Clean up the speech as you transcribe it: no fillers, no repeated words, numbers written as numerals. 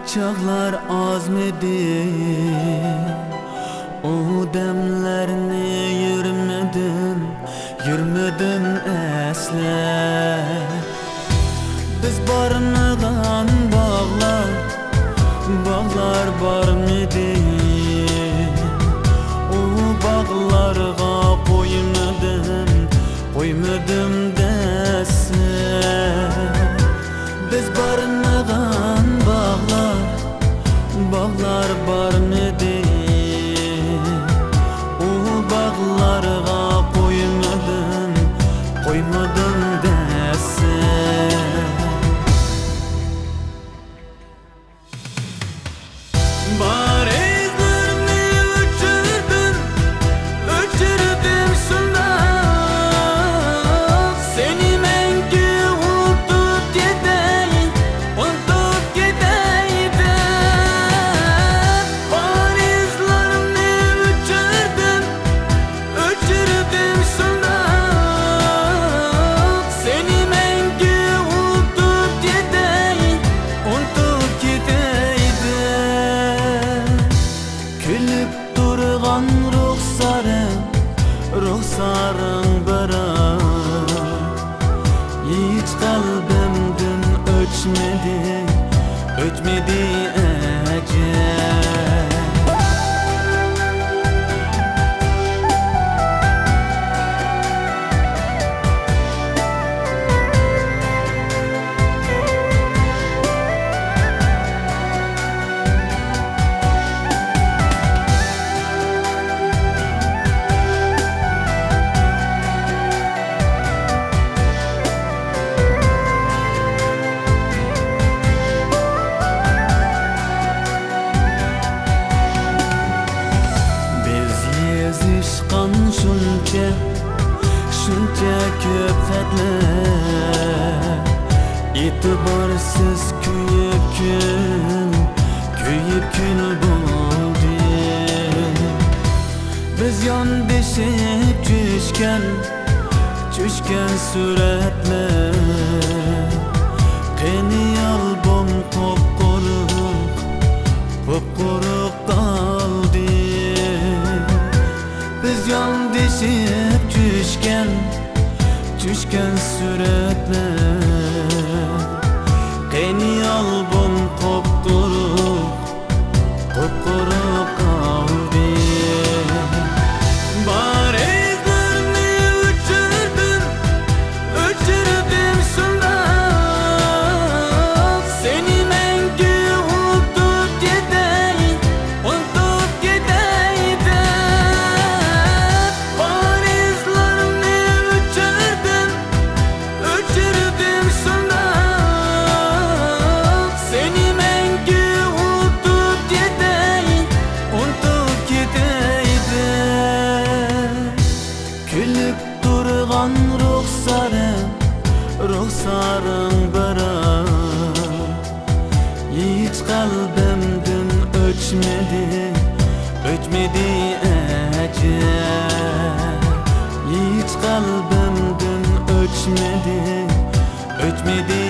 çağlar azmedi, o demlerini yürümedim esle. Biz barmıgan bağlar bar mıydı? O bağlarga koymadım dese. Biz barmıgan bağlar bar mıydı? O bağlarga koymadım dese. Bar izlerini öçürdüm sundan. Seni menki unutup gideydim. Bar izlerini öçürdüm sundan. Seni menki unutup gideydim. Külüp durgan ruhsarın bırak, hiç kalbimden ötmedi ecel. Yazışkan şunca köp xatlar, etibarsız kuyup kül buldu. Biz yondashib tushgan suratlar, qani albom qop-quruq qaldi. Biz yondashib tushgan suratlar, qani albom qop-quruq qaldi. Bar izlerini öçürdüm sundan. Seni menki unutup gideydim. Bar izlerini öçürdüm sundan. Seni menki unutup gideydim. Külüp durgan ruhsarın bırak, hiç kalbimden ötmedi ecel. Hiç kalbimden ötmedi